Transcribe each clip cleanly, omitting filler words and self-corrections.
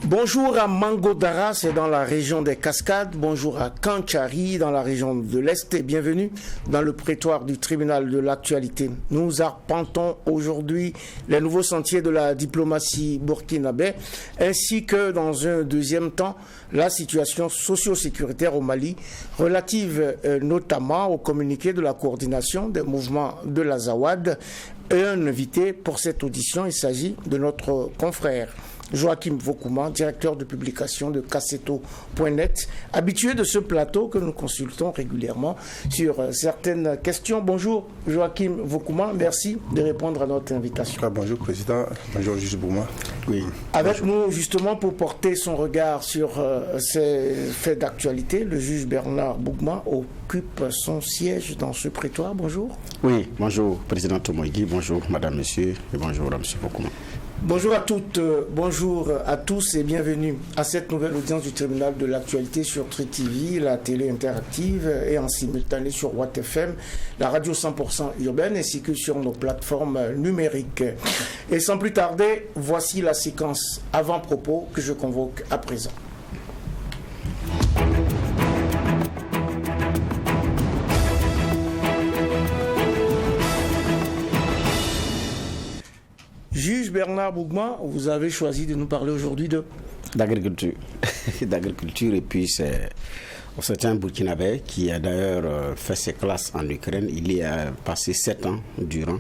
Bonjour à Mangodara, c'est dans la région des Cascades. Bonjour à Kanchari, dans la région de l'Est. Et bienvenue dans le prétoire du tribunal de l'actualité. Nous arpentons aujourd'hui les nouveaux sentiers de la diplomatie burkinabé, ainsi que dans un deuxième temps, la situation socio-sécuritaire au Mali, relative notamment au communiqué de la coordination des mouvements de l'Azawad. Et un invité pour cette audition, il s'agit de notre confrère Joachim Vokouma, directeur de publication de Casseto.net, habitué de ce plateau que nous consultons régulièrement sur certaines questions. Bonjour Joachim Vokouma, merci de répondre à notre invitation. Bonjour Président, bonjour Juge Bouma. Oui. Avec nous justement pour porter son regard sur ces faits d'actualité, le juge Bernard Bougma occupe son siège dans ce prétoire. Bonjour. Oui, bonjour Président Tomoïgui, bonjour Madame, Monsieur et bonjour à Monsieur Vokouma. Bonjour à toutes, bonjour à tous et bienvenue à cette nouvelle audience du tribunal de l'actualité sur Tri TV, la télé interactive et en simultané sur Watt FM, la radio 100% urbaine ainsi que sur nos plateformes numériques. Et sans plus tarder, voici la séquence avant-propos que je convoque à présent. Juge Bernard Bougma, vous avez choisi de nous parler aujourd'hui d'agriculture. D'agriculture, et puis c'est un Burkinabé qui a d'ailleurs fait ses classes en Ukraine. Il y a passé 7 ans durant,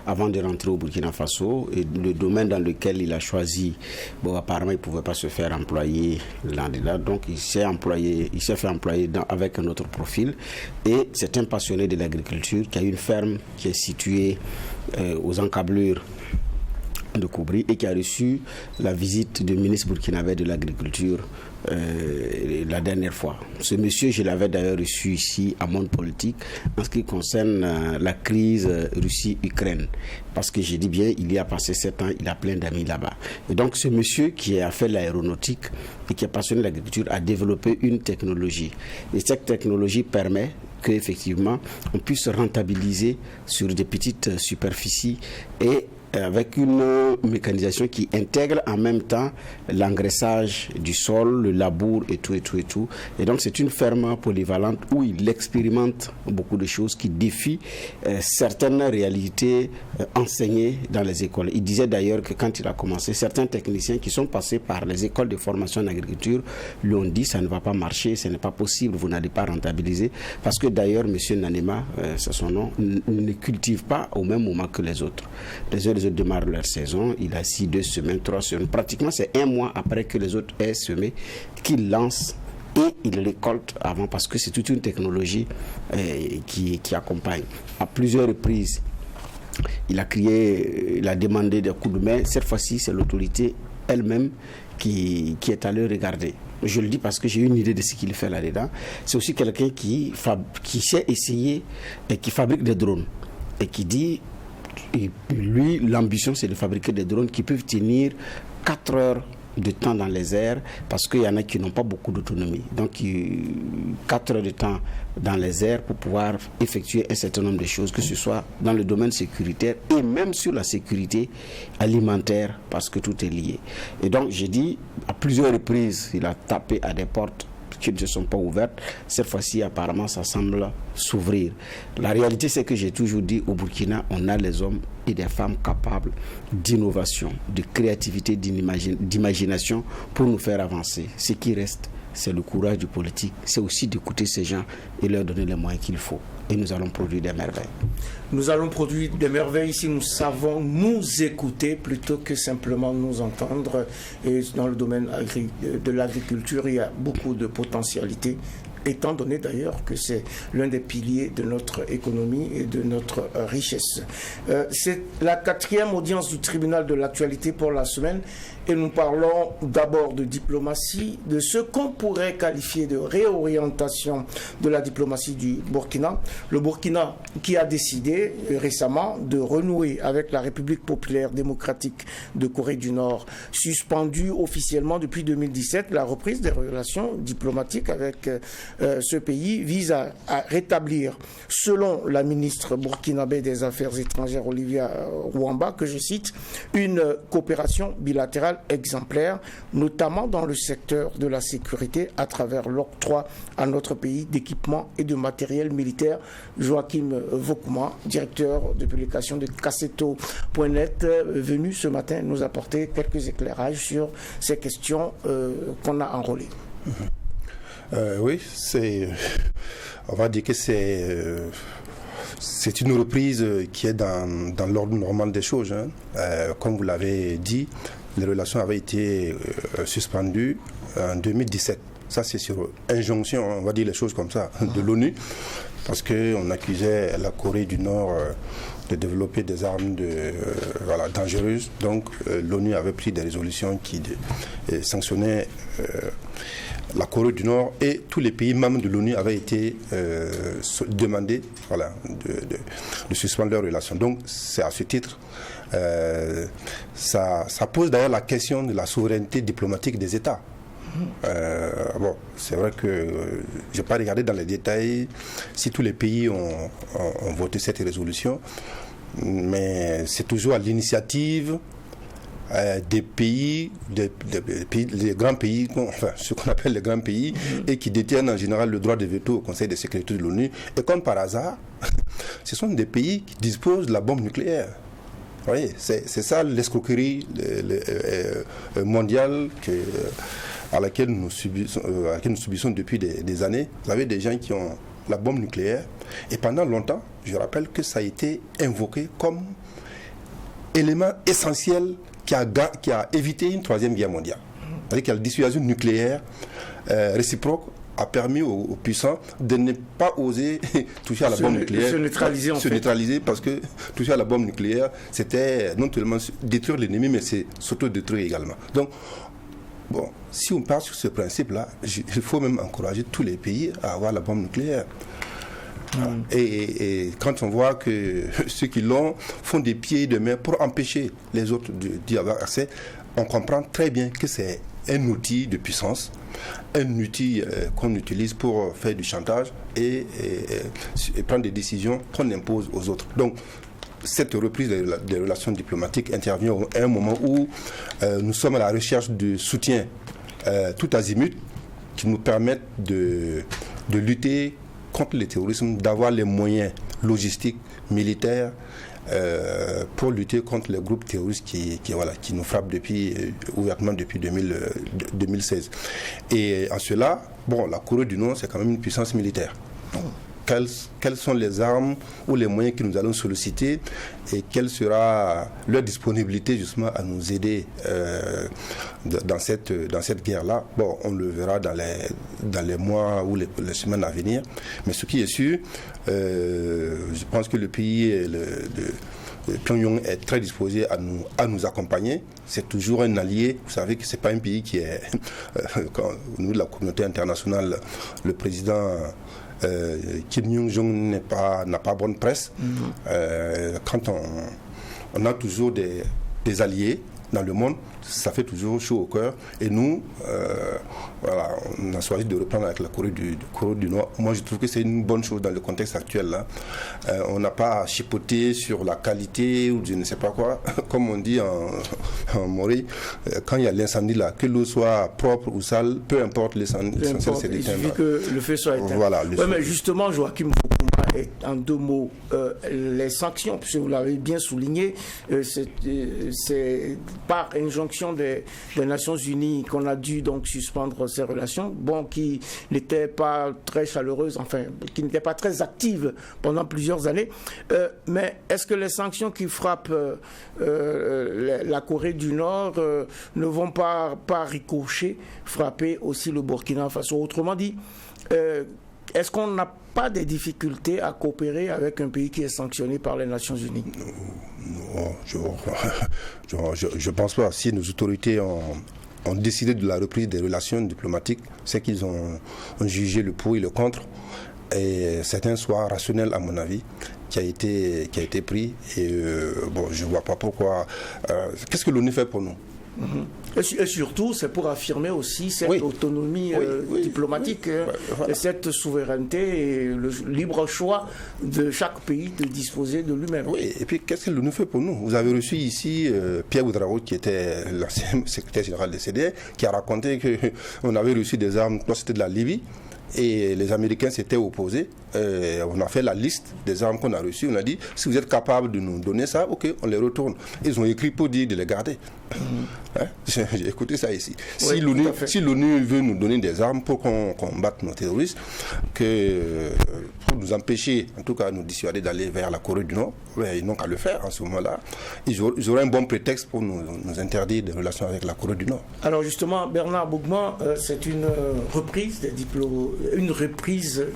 avant de rentrer au Burkina Faso. Et le domaine dans lequel il a choisi, apparemment il ne pouvait pas se faire employer là, donc il s'est fait employer avec un autre profil. Et c'est un passionné de l'agriculture qui a une ferme qui est située aux encablures de Koubri et qui a reçu la visite du ministre burkinabé de l'agriculture la dernière fois. Ce monsieur, je l'avais d'ailleurs reçu ici à Monde Politique en ce qui concerne la crise Russie-Ukraine. Parce que j'ai dit bien, il y a passé 7 ans, il a plein d'amis là-bas. Et donc ce monsieur qui a fait l'aéronautique et qui est passionné de l'agriculture a développé une technologie. Et cette technologie permet qu'effectivement on puisse rentabiliser sur des petites superficies et avec une mécanisation qui intègre en même temps l'engraissage du sol, le labour et tout. Et donc c'est une ferme polyvalente où il expérimente beaucoup de choses qui défient certaines réalités enseignées dans les écoles. Il disait d'ailleurs que quand il a commencé, certains techniciens qui sont passés par les écoles de formation en agriculture lui ont dit ça ne va pas marcher, ce n'est pas possible, vous n'allez pas rentabiliser. Parce que d'ailleurs, M. Nanema, c'est son nom, ne cultive pas au même moment que les autres. Les autres démarrent leur saison, il a 6, 2 semaines, 3 semaines. Pratiquement, c'est 1 mois après que les autres aient semé qu'il lance et il récolte avant parce que c'est toute une technologie qui accompagne. À plusieurs reprises, il a demandé des coups de main. Cette fois-ci, c'est l'autorité elle-même qui est allée regarder. Je le dis parce que j'ai une idée de ce qu'il fait là-dedans. C'est aussi quelqu'un qui sait essayer et qui fabrique des drones et qui dit... Et lui, l'ambition, c'est de fabriquer des drones qui peuvent tenir 4 heures de temps dans les airs, parce qu'il y en a qui n'ont pas beaucoup d'autonomie. Donc, 4 heures de temps dans les airs pour pouvoir effectuer un certain nombre de choses, que ce soit dans le domaine sécuritaire et même sur la sécurité alimentaire, parce que tout est lié. Et donc, j'ai dit, à plusieurs reprises, il a tapé à des portes qui ne se sont pas ouvertes. Cette fois-ci, apparemment, ça semble s'ouvrir. La réalité, c'est que j'ai toujours dit, au Burkina, on a les hommes et des femmes capables d'innovation, de créativité, d'imagination pour nous faire avancer. Ce qui reste, c'est le courage du politique. C'est aussi d'écouter ces gens et leur donner les moyens qu'il faut. Et nous allons produire des merveilles. Nous allons produire des merveilles si nous savons nous écouter plutôt que simplement nous entendre. Et dans le domaine de l'agriculture, il y a beaucoup de potentialités, étant donné d'ailleurs que c'est l'un des piliers de notre économie et de notre richesse. C'est la 4e audience du tribunal de l'actualité pour la semaine et nous parlons d'abord de diplomatie, de ce qu'on pourrait qualifier de réorientation de la diplomatie du Burkina. Le Burkina qui a décidé récemment de renouer avec la République populaire démocratique de Corée du Nord, suspendue officiellement depuis 2017, la reprise des relations diplomatiques avec ce pays vise à rétablir, selon la ministre burkinabé des Affaires étrangères Olivia Rwamba, que je cite, une coopération bilatérale exemplaire, notamment dans le secteur de la sécurité à travers l'octroi à notre pays d'équipements et de matériel militaire. Joachim Vokuma, directeur de publication de Cassetto.net, venu ce matin nous apporter quelques éclairages sur ces questions qu'on a enrôlées. Oui, on va dire que c'est une reprise qui est dans l'ordre normal des choses. Comme vous l'avez dit, les relations avaient été suspendues en 2017. Ça, c'est sur injonction, on va dire les choses comme ça, de l'ONU, parce qu'on accusait la Corée du Nord de développer des armes dangereuses. Donc, l'ONU avait pris des résolutions qui sanctionnaient la Corée du Nord, et tous les pays membres de l'ONU avaient été demandés de suspendre leurs relations. Donc, c'est à ce titre, ça pose d'ailleurs la question de la souveraineté diplomatique des États. C'est vrai que je n'ai pas regardé dans les détails si tous les pays ont voté cette résolution, mais c'est toujours à l'initiative des pays, les grands pays, enfin ce qu'on appelle les grands pays, et qui détiennent en général le droit de veto au Conseil de sécurité de l'ONU. Et comme par hasard, ce sont des pays qui disposent de la bombe nucléaire. Vous voyez, c'est ça l'escroquerie mondiale à laquelle nous subissons depuis des années. Vous avez des gens qui ont la bombe nucléaire, et pendant longtemps, je rappelle que ça a été invoqué comme élément essentiel qui a évité une troisième guerre mondiale. C'est-à-dire que la dissuasion nucléaire réciproque a permis aux puissants de ne pas oser toucher à la bombe nucléaire. Se neutraliser, parce que toucher à la bombe nucléaire, c'était non seulement détruire l'ennemi, mais c'est s'auto-détruire également. Donc, bon, si on part sur ce principe-là, il faut même encourager tous les pays à avoir la bombe nucléaire. Et quand on voit que ceux qui l'ont font des pieds et des mains pour empêcher les autres d'y avoir accès, on comprend très bien que c'est un outil de puissance, un outil qu'on utilise pour faire du chantage et prendre des décisions qu'on impose aux autres. Donc, cette reprise des relations diplomatiques intervient à un moment où nous sommes à la recherche de soutien tout azimut qui nous permettent de lutter contre le terrorisme, d'avoir les moyens logistiques, militaires, pour lutter contre les groupes terroristes qui nous frappent ouvertement depuis 2016. Et en cela, la Corée du Nord, c'est quand même une puissance militaire. Quelles sont les armes ou les moyens que nous allons solliciter, et quelle sera leur disponibilité justement à nous aider dans cette guerre-là. On le verra dans les mois ou les semaines à venir. Mais ce qui est sûr, je pense que le pays, Pyongyang est très disposé à nous accompagner. C'est toujours un allié. Vous savez que ce n'est pas un pays qui est... au niveau de la communauté internationale, le président... Kim Jong-un n'a pas bonne presse. Quand on a toujours des alliés dans le monde, ça fait toujours chaud au cœur. Et nous, on a choisi de reprendre avec la Corée du Nord. Moi, je trouve que c'est une bonne chose dans le contexte actuel. Là. On n'a pas à chipoter sur la qualité ou je ne sais pas quoi. Comme on dit en Morée, quand il y a l'incendie là, que l'eau soit propre ou sale, peu importe l'essentiel, c'est d'éteindre. Il suffit que le feu soit éteint. Voilà, mais justement, Joachim, en deux mots, les sanctions, puisque vous l'avez bien souligné, c'est par injonction des Nations Unies qu'on a dû donc suspendre ces relations, qui n'étaient pas très chaleureuses, enfin, qui n'étaient pas très actives pendant plusieurs années. Mais est-ce que les sanctions qui frappent la Corée du Nord ne vont pas ricocher, frapper aussi le Burkina Faso? Autrement dit, est-ce qu'on n'a pas des difficultés à coopérer avec un pays qui est sanctionné par les Nations Unies? Non, je pense pas. Si nos autorités ont décidé de la reprise des relations diplomatiques, c'est qu'ils ont jugé le pour et le contre. Et c'est un choix rationnel, à mon avis, qui a été pris. Et je ne vois pas pourquoi. Qu'est-ce que l'ONU fait pour nous? Et surtout, c'est pour affirmer aussi cette autonomie diplomatique, et cette souveraineté et le libre choix de chaque pays de disposer de lui-même. Oui, et puis qu'est-ce qu'elle nous fait pour nous? Vous avez reçu ici Pierre Ouedraogo, qui était l'ancien secrétaire général des CDR, qui a raconté qu'on avait reçu des armes, c'était de la Libye, et les Américains s'étaient opposés. On a fait la liste des armes qu'on a reçues. On a dit, si vous êtes capable de nous donner ça, ok, on les retourne. Ils ont écrit pour dire de les garder. J'ai écouté ça ici. Si l'ONU veut nous donner des armes pour qu'on combatte nos terroristes, pour nous empêcher, en tout cas nous dissuader d'aller vers la Corée du Nord, ils n'ont qu'à le faire en ce moment-là. Ils auraient un bon prétexte pour nous interdire des relations avec la Corée du Nord. Alors justement, Bernard Bougman, c'est une reprise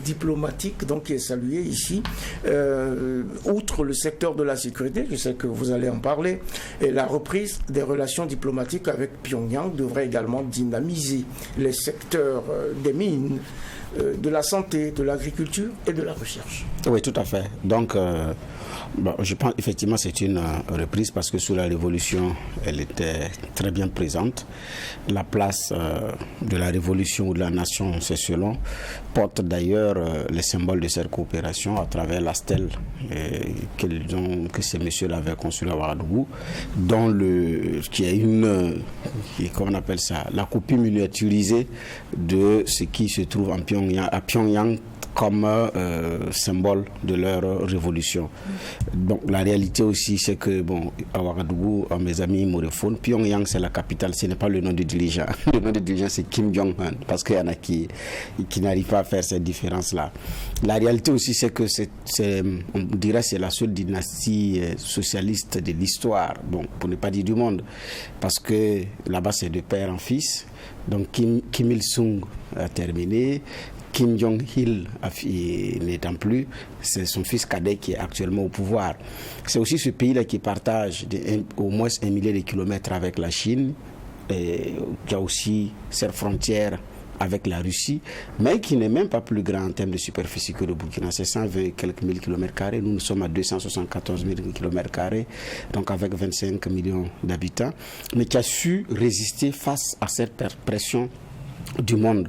diplomatique donc, qui est saluée ici. Outre le secteur de la sécurité, je sais que vous allez en parler, et la reprise des relations diplomatiques avec Pyongyang devrait également dynamiser les secteurs des mines, de la santé, de l'agriculture et de la recherche. Oui, tout à fait. Donc, je pense effectivement c'est une reprise parce que sous la Révolution, elle était très bien présente. La place de la Révolution ou de la nation, c'est selon, porte d'ailleurs les symboles de cette coopération à travers la stèle que ces messieurs avaient construite à Ouagadougou, qui est comment on appelle ça, la copie miniaturisée de ce qui se trouve à Pyongyang comme symbole de leur révolution. Donc la réalité aussi, c'est que à Ouagadougou, mes amis moréphones, Pyongyang c'est la capitale, ce n'est pas le nom du dirigeant. Le nom du dirigeant c'est Kim Jong-un, parce qu'il y en a qui n'arrivent pas à faire cette différence-là. La réalité aussi, c'est que on dirait c'est la seule dynastie socialiste de l'histoire, pour ne pas dire du monde, parce que là-bas c'est de père en fils. Donc Kim Il-sung a terminé. Kim Jong-il n'étant plus, c'est son fils cadet qui est actuellement au pouvoir. C'est aussi ce pays-là qui partage au moins 1 millier de kilomètres avec la Chine, et qui a aussi ses frontières avec la Russie, mais qui n'est même pas plus grand en termes de superficie que le Burkina. C'est 120 quelques mille kilomètres carrés. Nous sommes à 274 000 kilomètres carrés, donc avec 25 millions d'habitants, mais qui a su résister face à cette pression du monde.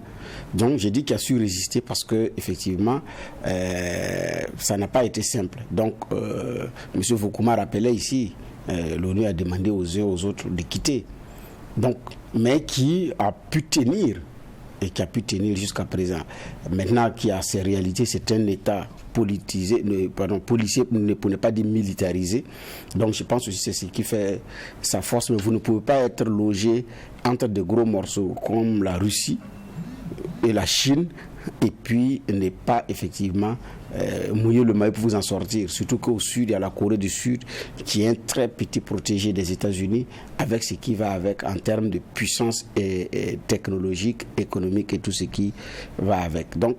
Donc j'ai dit qu'il a su résister parce que effectivement ça n'a pas été simple. Donc M. Foukouma rappelait ici, l'ONU a demandé aux uns aux autres de quitter. Donc, mais qui a pu tenir et qui a pu tenir jusqu'à présent. Maintenant qu'il y a ces réalités, c'est un État policier, pour ne pas dire militarisé. Donc je pense aussi que c'est ce qui fait sa force, mais vous ne pouvez pas être logé entre de gros morceaux comme la Russie et la Chine, et puis n'est pas effectivement mouiller le maillot pour vous en sortir. Surtout qu'au sud, il y a la Corée du Sud qui est un très petit protégé des États-Unis, avec ce qui va avec en termes de puissance et technologique, économique et tout ce qui va avec. Donc,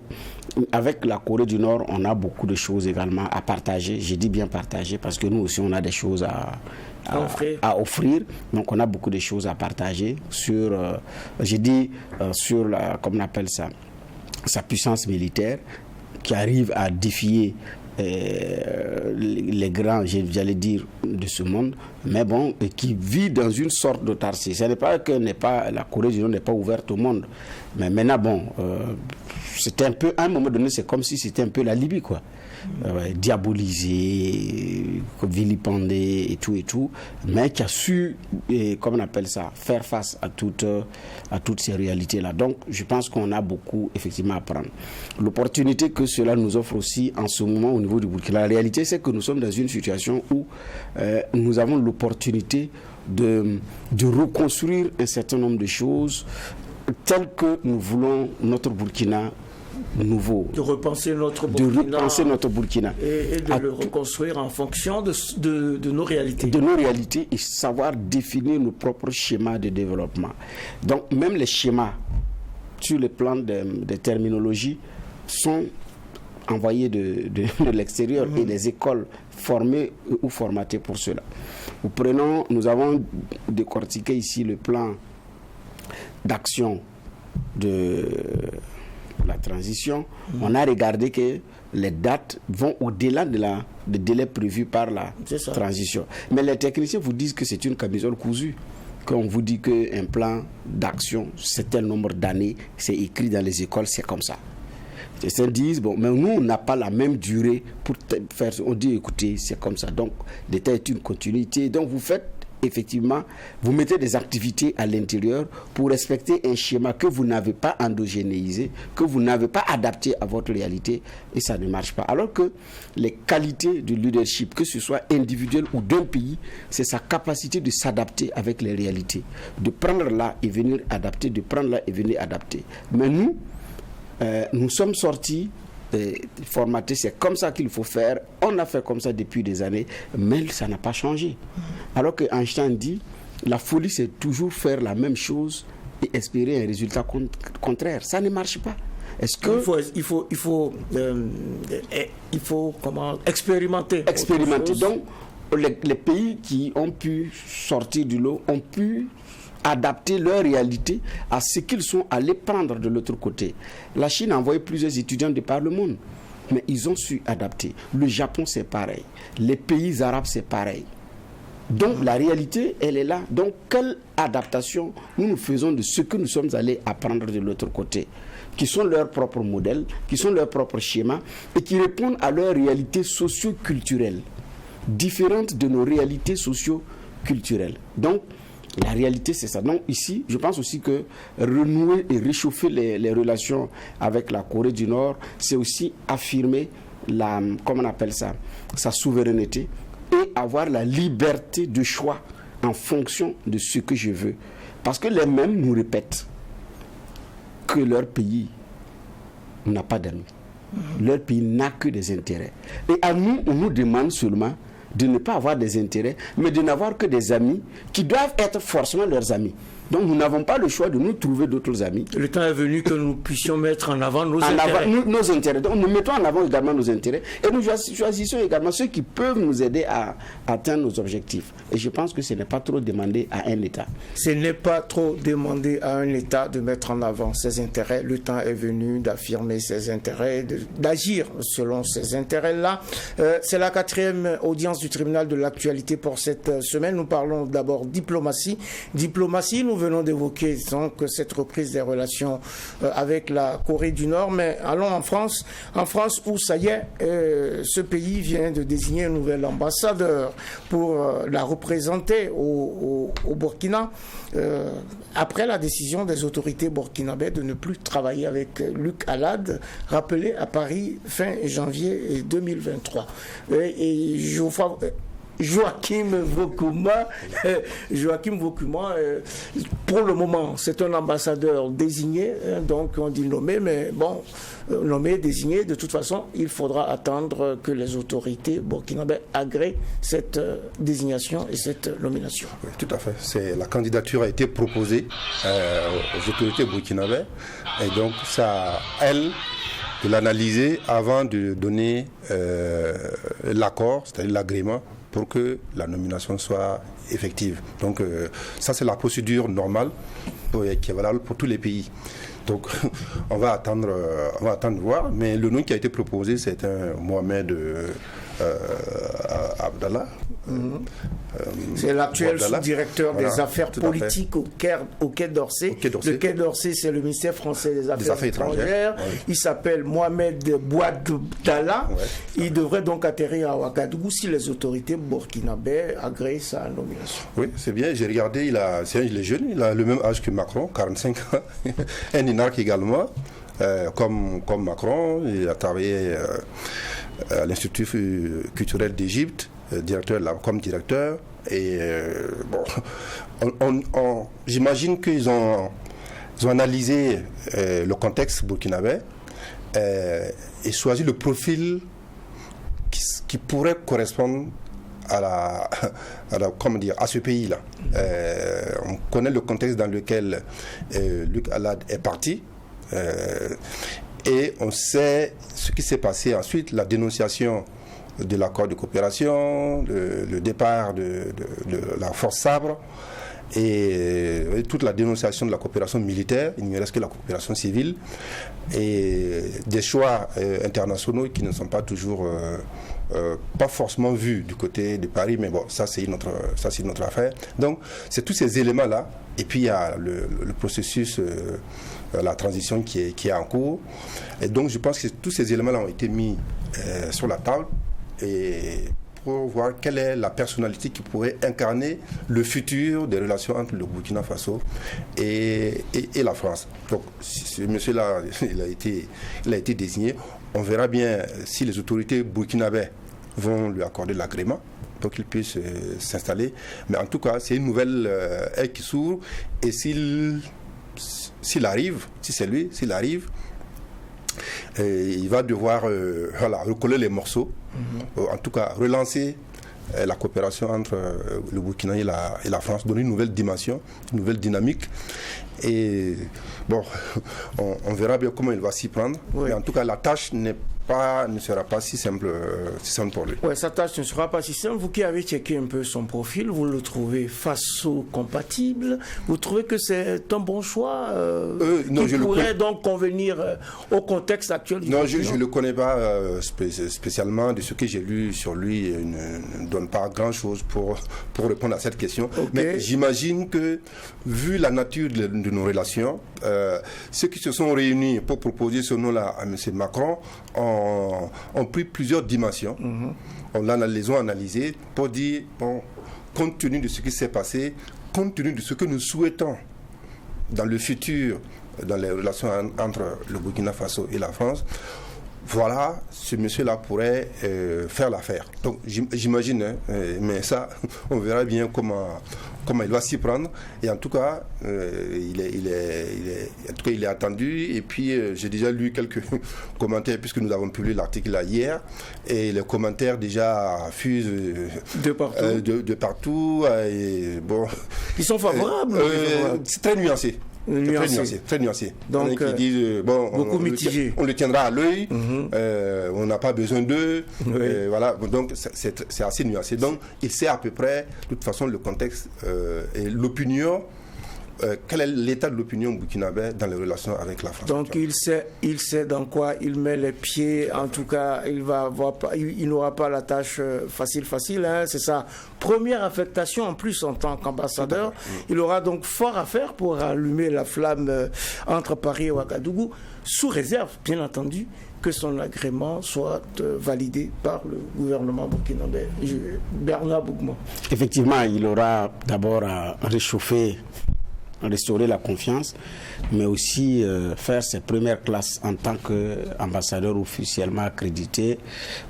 avec la Corée du Nord, on a beaucoup de choses également à partager. Je dis bien partager parce que nous aussi, on a des choses à offrir. Donc, on a beaucoup de choses à partager sur, sur comment on appelle ça, sa puissance militaire, qui arrive à défier les grands, j'allais dire, de ce monde, mais et qui vit dans une sorte d'autarcie. Ce n'est pas que la Corée du Nord n'est pas ouverte au monde, mais maintenant, c'était un peu, à un moment donné, c'est comme si c'était un peu la Libye, quoi. Diabolisé, vilipendé et tout, mais qui a su, comment on appelle ça, faire face à toutes ces réalités-là. Donc, je pense qu'on a beaucoup, effectivement, à prendre. L'opportunité que cela nous offre aussi en ce moment au niveau du Burkina, la réalité, c'est que nous sommes dans une situation où nous avons l'opportunité de reconstruire un certain nombre de choses telles que nous voulons notre Burkina nouveau. De repenser notre Burkina. Et de le reconstruire en fonction de nos réalités. De nos réalités et savoir définir nos propres schémas de développement. Donc, même les schémas sur le plan des terminologies sont envoyés de l'extérieur et des écoles formées ou formatées pour cela. Nous avons décortiqué ici le plan d'action de la transition. On a regardé que les dates vont au-delà des délais prévus par la transition. Mais les techniciens vous disent que c'est une camisole cousue. Quand on vous dit qu'un plan d'action, c'est tel nombre d'années, c'est écrit dans les écoles, c'est comme ça. Certains disent, bon, mais nous, on n'a pas la même durée pour faire. On dit, écoutez, c'est comme ça. Donc, l'État est une continuité. Donc, vous faites, effectivement, vous mettez des activités à l'intérieur pour respecter un schéma que vous n'avez pas endogénéisé, que vous n'avez pas adapté à votre réalité, et ça ne marche pas. Alors que les qualités du leadership, que ce soit individuel ou d'un pays, c'est sa capacité de s'adapter avec les réalités, de prendre là et venir adapter, de prendre là et venir adapter. Mais nous sommes sortis formatés, c'est comme ça qu'il faut faire. On a fait comme ça depuis des années, mais ça n'a pas changé. Alors que Einstein dit, la folie c'est toujours faire la même chose et espérer un résultat contraire. Ça ne marche pas. Est-ce que il faut comment expérimenter. Donc les pays qui ont pu sortir du lot ont pu adapter leur réalité à ce qu'ils sont allés prendre de l'autre côté. La Chine a envoyé plusieurs étudiants de par le monde, mais ils ont su adapter. Le Japon, c'est pareil. Les pays arabes, c'est pareil. Donc la réalité, elle est là. Donc quelle adaptation nous faisons de ce que nous sommes allés apprendre de l'autre côté, qui sont leurs propres modèles, qui sont leurs propres schémas, et qui répondent à leur réalité socio-culturelle, différente de nos réalités socio-culturelles. Donc la réalité, c'est ça. Donc ici, je pense aussi que renouer et réchauffer les relations avec la Corée du Nord, c'est aussi affirmer comment on appelle ça, sa souveraineté et avoir la liberté de choix en fonction de ce que je veux. Parce que les mêmes nous répètent que leur pays n'a pas d'amis. Leur pays n'a que des intérêts. Et à nous, on nous demande seulement de ne pas avoir des intérêts, mais de n'avoir que des amis qui doivent être forcément leurs amis. Donc nous n'avons pas le choix de nous trouver d'autres amis. Le temps est venu que nous puissions mettre en avant nos intérêts. Nos intérêts. Donc nous mettons en avant également nos intérêts et nous choisissons également ceux qui peuvent nous aider à atteindre nos objectifs. Et je pense que ce n'est pas trop demandé à un État. Ce n'est pas trop demandé à un État de mettre en avant ses intérêts. Le temps est venu d'affirmer ses intérêts, d'agir selon ces intérêts-là. C'est la 4e audience du tribunal de l'actualité pour cette semaine. Nous parlons d'abord diplomatie. Diplomatie, nous venons d'évoquer donc cette reprise des relations avec la Corée du Nord, mais allons en France où ça y est, ce pays vient de désigner un nouvel ambassadeur pour la représenter au Burkina, après la décision des autorités burkinabées de ne plus travailler avec Luc Alade, rappelé à Paris fin janvier 2023. Et Joachim Vokouma, pour le moment, c'est un ambassadeur désigné, donc on dit nommé, mais bon, nommé, désigné, de toute façon, il faudra attendre que les autorités burkinabées agréent cette désignation et cette nomination. Oui, tout à fait. La candidature a été proposée aux autorités burkinabées, et donc ça à elles de l'analyser avant de donner l'accord, c'est-à-dire l'agrément, pour que la nomination soit effective. Donc ça c'est la procédure normale qui est valable pour tous les pays. Donc on va attendre voir, mais le nom qui a été proposé c'est un Mohamed Abdallah. C'est l'actuel sous-directeur des affaires politiques au Quai d'Orsay. Le Quai d'Orsay, c'est le ministère français des Affaires étrangères. Ouais. Il s'appelle Mohamed Bouabdallah. Ouais. Il devrait donc atterrir à Ouagadougou si les autorités burkinabées agréent sa nomination. Oui, c'est bien. J'ai regardé, il est jeune, il a le même âge que Macron, 45 ans. Un énarque également, comme Macron. Il a travaillé à l'Institut culturel d'Égypte. Comme directeur, et j'imagine qu'ils ont analysé le contexte burkinabé et choisi le profil qui pourrait correspondre à ce pays-là. On connaît le contexte dans lequel Luc Alade est parti. Et on sait ce qui s'est passé ensuite, la dénonciation de l'accord de coopération, le départ de la force Sabre, et toute la dénonciation de la coopération militaire. Il ne reste que la coopération civile, et des choix internationaux qui ne sont pas toujours pas forcément vus du côté de Paris, mais bon, ça c'est une autre affaire. Donc c'est tous ces éléments là, et puis il y a le processus, la transition qui est en cours, et donc je pense que tous ces éléments là ont été mis sur la table, et pour voir quelle est la personnalité qui pourrait incarner le futur des relations entre le Burkina Faso et la France. Donc, ce monsieur-là, il a été désigné. On verra bien si les autorités burkinabées vont lui accorder l'agrément pour qu'il puisse s'installer. Mais en tout cas, c'est une nouvelle ère qui s'ouvre. Et s'il arrive, si c'est lui, s'il arrive, il va devoir recoller les morceaux, en tout cas relancer la coopération entre le Burkina et la France, donner une nouvelle dimension, une nouvelle dynamique. Et bon, on verra bien comment il va s'y prendre. Oui. Mais en tout cas, la tâche ne sera pas si simple pour lui. Oui, sa tâche ne sera pas si simple. Vous qui avez checké un peu son profil, vous le trouvez faso-compatible? Vous trouvez que c'est un bon choix non, qui pourrait donc convenir au contexte actuel du Non, je ne le connais pas spécialement. De ce que j'ai lu sur lui, il ne donne pas grand-chose pour répondre à cette question. Okay. Mais j'imagine que, vu la nature de nos relations, ceux qui se sont réunis pour proposer ce nom-là à M. Macron ont pris plusieurs dimensions. On les a analysées pour dire, bon, compte tenu de ce qui s'est passé, compte tenu de ce que nous souhaitons dans le futur, dans les relations entre le Burkina Faso et la France, voilà, ce monsieur-là pourrait faire l'affaire. Donc j'imagine, mais ça, on verra bien comment il va s'y prendre. Et en tout cas, il est attendu. Et puis, j'ai déjà lu quelques commentaires, puisque nous avons publié l'article là hier. Et les commentaires déjà fusent de partout. Et bon, ils sont favorables. C'est très nuancé. Très nuancé. Donc, qui disent, beaucoup mitigé. On le tiendra à l'œil, on n'a pas besoin d'eux. Voilà. Donc, c'est assez nuancé. Donc, il sait à peu près, de toute façon, le contexte et l'opinion. Quel est l'état de l'opinion burkinabé dans les relations avec la France? Donc il sait dans quoi il met les pieds. En tout cas, il n'aura pas la tâche facile. Hein. C'est sa première affectation en plus en tant qu'ambassadeur. Il aura donc fort à faire pour allumer la flamme entre Paris et Ouagadougou, sous réserve, bien entendu, que son agrément soit validé par le gouvernement burkinabé. Bernard Bougma. Effectivement, il aura d'abord à restaurer la confiance, mais aussi faire ses premières classes en tant qu'ambassadeur officiellement accrédité,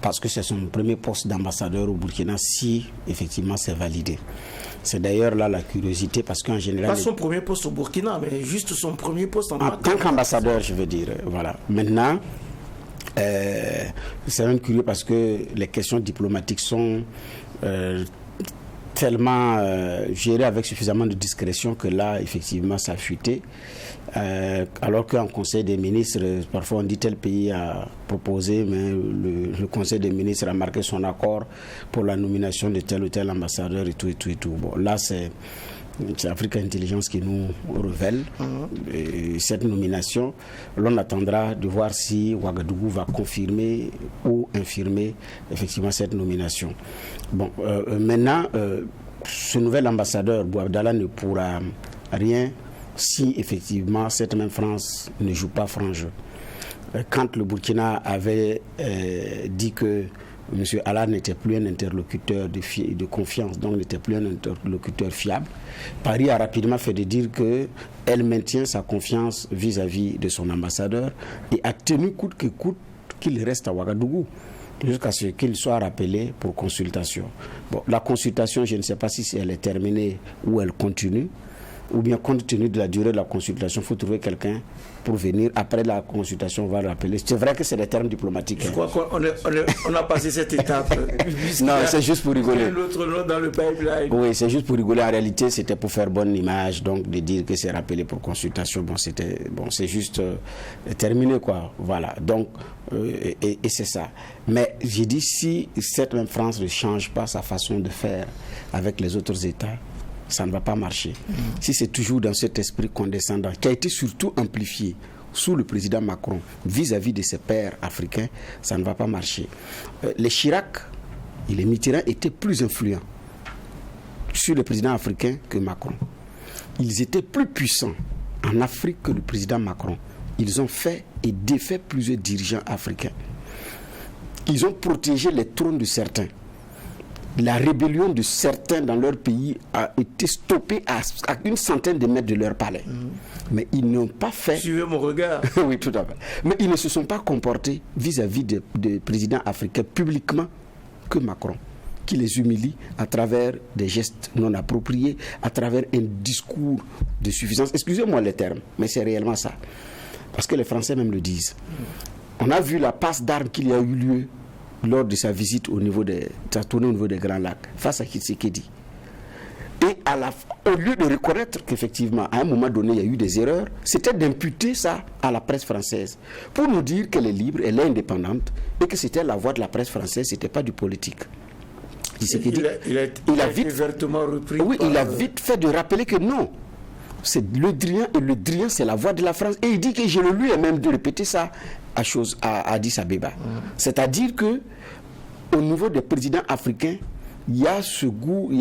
parce que c'est son premier poste d'ambassadeur au Burkina, si effectivement c'est validé. C'est d'ailleurs là la curiosité, parce qu'en général... Pas son premier poste au Burkina, mais juste son premier poste en tant qu'ambassadeur, je veux dire. Voilà. Maintenant, c'est même curieux parce que les questions diplomatiques sont... tellement géré avec suffisamment de discrétion que là, effectivement, ça a fuité. Alors qu'en Conseil des ministres, parfois on dit tel pays a proposé, mais le Conseil des ministres a marqué son accord pour la nomination de tel ou tel ambassadeur et tout. Bon, là, c'est Africa Intelligence qui nous révèle cette nomination. L'on attendra de voir si Ouagadougou va confirmer ou infirmer effectivement cette nomination. Bon, maintenant, ce nouvel ambassadeur, Bouabdallah, ne pourra rien si effectivement cette même France ne joue pas franc jeu. Quand le Burkina avait dit que M. Allah n'était plus un interlocuteur de confiance, donc n'était plus un interlocuteur fiable, Paris a rapidement fait de dire qu'elle maintient sa confiance vis-à-vis de son ambassadeur et a tenu coûte que coûte qu'il reste à Ouagadougou jusqu'à ce qu'il soit rappelé pour consultation. Bon, la consultation, je ne sais pas si elle est terminée ou elle continue. ou bien compte tenu de la durée de la consultation, il faut trouver quelqu'un pour venir. Après la consultation, on va le rappeler. C'est vrai que c'est des termes diplomatiques. Je crois qu'on a passé cette étape. Non, c'est juste pour rigoler. L'autre nom dans le pipeline. Oui, c'est juste pour rigoler. En réalité, c'était pour faire bonne image, donc de dire que c'est rappelé pour consultation. C'est juste terminé, quoi. Voilà. Donc, et c'est ça. Mais j'ai dit, si cette même France ne change pas sa façon de faire avec les autres États, ça ne va pas marcher. Si c'est toujours dans cet esprit condescendant, qui a été surtout amplifié sous le président Macron vis-à-vis de ses pairs africains, ça ne va pas marcher. Les Chirac et les Mitterrand étaient plus influents sur le président africain que Macron. Ils étaient plus puissants en Afrique que le président Macron. Ils ont fait et défait plusieurs dirigeants africains. Ils ont protégé les trônes de certains. La rébellion de certains dans leur pays a été stoppée à une centaine de mètres de leur palais. Mais ils n'ont pas fait... Suivez mon regard. Oui, tout à fait. Mais ils ne se sont pas comportés vis-à-vis des présidents africains publiquement que Macron, qui les humilie à travers des gestes non appropriés, à travers un discours de suffisance. Excusez-moi les termes, mais c'est réellement ça. Parce que les Français même le disent. On a vu la passe d'armes qu'il y a eu lieu lors de sa visite sa tournée au niveau des Grands Lacs, face à Tshisekedi. Et au lieu de reconnaître qu'effectivement, à un moment donné, il y a eu des erreurs, c'était d'imputer ça à la presse française, pour nous dire qu'elle est libre, elle est indépendante, et que c'était la voix de la presse française, c'était pas du politique. Tshisekedi, il a vite vertement repris. Oui, il a vite fait de rappeler que non, c'est le Drian, et le Drian, c'est la voix de la France. Et il dit que je le lui ai même de répéter ça à Addis Abeba. C'est-à-dire que au niveau des présidents africains, il y a ce goût, il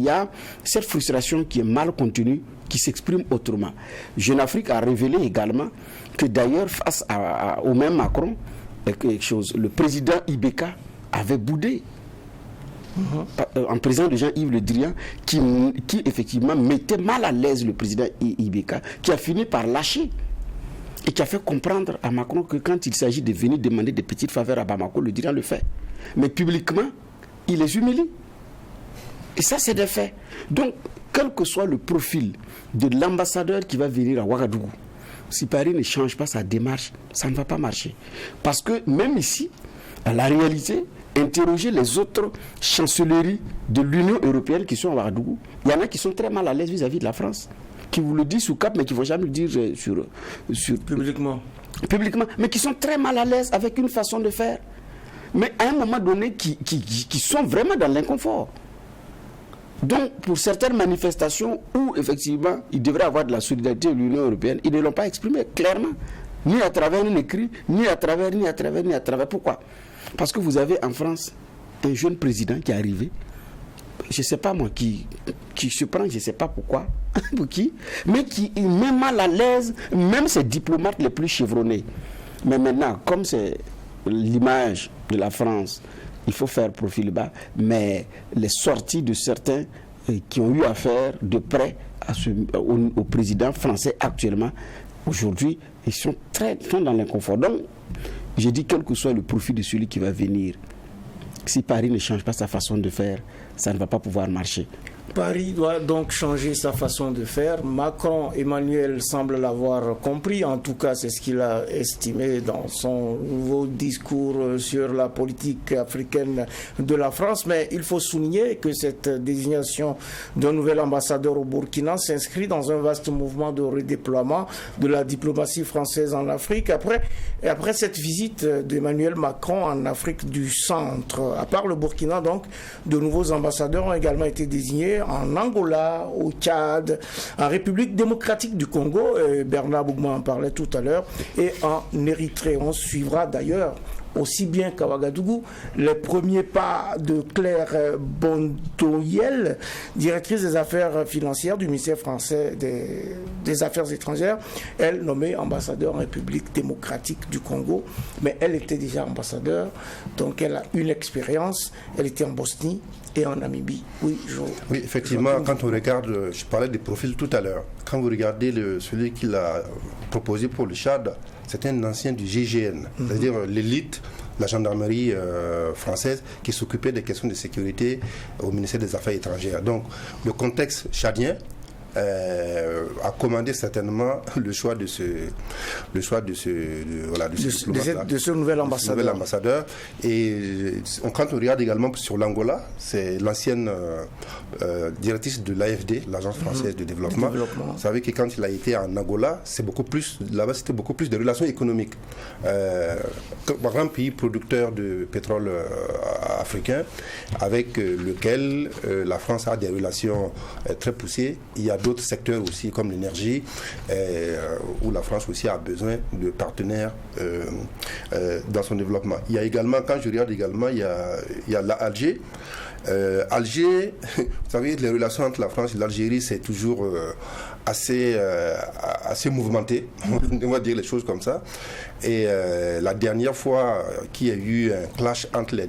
y a cette frustration qui est mal contenue, qui s'exprime autrement. Jeune Afrique a révélé également que d'ailleurs, face au même Macron, le président Ibeka avait boudé. En présence de Jean-Yves Le Drian, qui effectivement mettait mal à l'aise le président Ibeka, qui a fini par lâcher et qui a fait comprendre à Macron que quand il s'agit de venir demander des petites faveurs à Bamako, Le Drian le fait. Mais publiquement, il les humilie. Et ça, c'est des faits. Donc, quel que soit le profil de l'ambassadeur qui va venir à Ouagadougou, si Paris ne change pas sa démarche, ça ne va pas marcher. Parce que même ici, à la réalité, interroger les autres chancelleries de l'Union européenne qui sont à Ouagadougou, il y en a qui sont très mal à l'aise vis-à-vis de la France, qui vous le disent sous cap, mais qui ne vont jamais le dire publiquement, mais qui sont très mal à l'aise avec une façon de faire. Mais à un moment donné, qui sont vraiment dans l'inconfort. Donc, pour certaines manifestations où, effectivement, il devrait avoir de la solidarité de l'Union européenne, ils ne l'ont pas exprimé clairement, ni à travers un écrit, ni à travers. Pourquoi ? Parce que vous avez en France un jeune président qui est arrivé, je ne sais pas moi, qui se prend, je ne sais pas pourquoi, pour qui, mais qui met mal à l'aise même ces diplomates les plus chevronnés. Mais maintenant, comme c'est l'image de la France, il faut faire profil bas, mais les sorties de certains qui ont eu affaire de près au président français actuellement, aujourd'hui, ils sont dans l'inconfort. Donc, j'ai dit, quel que soit le profit de celui qui va venir, si Paris ne change pas sa façon de faire, ça ne va pas pouvoir marcher. Paris doit donc changer sa façon de faire. Macron, Emmanuel semble l'avoir compris. En tout cas, c'est ce qu'il a estimé dans son nouveau discours sur la politique africaine de la France. Mais il faut souligner que cette désignation d'un nouvel ambassadeur au Burkina s'inscrit dans un vaste mouvement de redéploiement de la diplomatie française en Afrique. Après cette visite d'Emmanuel Macron en Afrique du Centre, à part le Burkina, donc, de nouveaux ambassadeurs ont également été désignés en Angola, au Tchad, en République démocratique du Congo, Bernard Bougma en parlait tout à l'heure, et en Érythrée. On suivra d'ailleurs, aussi bien qu'à Ouagadougou, les premiers pas de Claire Bondoyel, directrice des affaires financières du ministère français des Affaires étrangères, elle nommée ambassadeur en République démocratique du Congo, mais elle était déjà ambassadeur, donc elle a une expérience, elle était en Bosnie et en Namibie. Oui, effectivement, quand on regarde, je parlais des profils tout à l'heure, quand vous regardez celui qu'il a proposé pour le Tchad, c'est un ancien du GIGN, c'est-à-dire l'élite, la gendarmerie française qui s'occupait des questions de sécurité au ministère des Affaires étrangères. Donc, le contexte tchadien a commandé certainement le choix de ce nouvel ambassadeur. Et quand on regarde également sur l'Angola, c'est l'ancienne directrice de l'AFD, l'Agence française de développement. Vous savez que quand il a été en Angola, là-bas c'était beaucoup plus de relations économiques. Par un pays producteur de pétrole africain, avec lequel la France a des relations très poussées. Il y a d'autres secteurs aussi, comme l'énergie, où la France aussi a besoin de partenaires dans son développement. Il y a également, quand je regarde également, il y a l'Alger. Alger, vous savez, les relations entre la France et l'Algérie, c'est toujours assez mouvementé, on va dire les choses comme ça. Et la dernière fois qu'il y a eu un clash entre les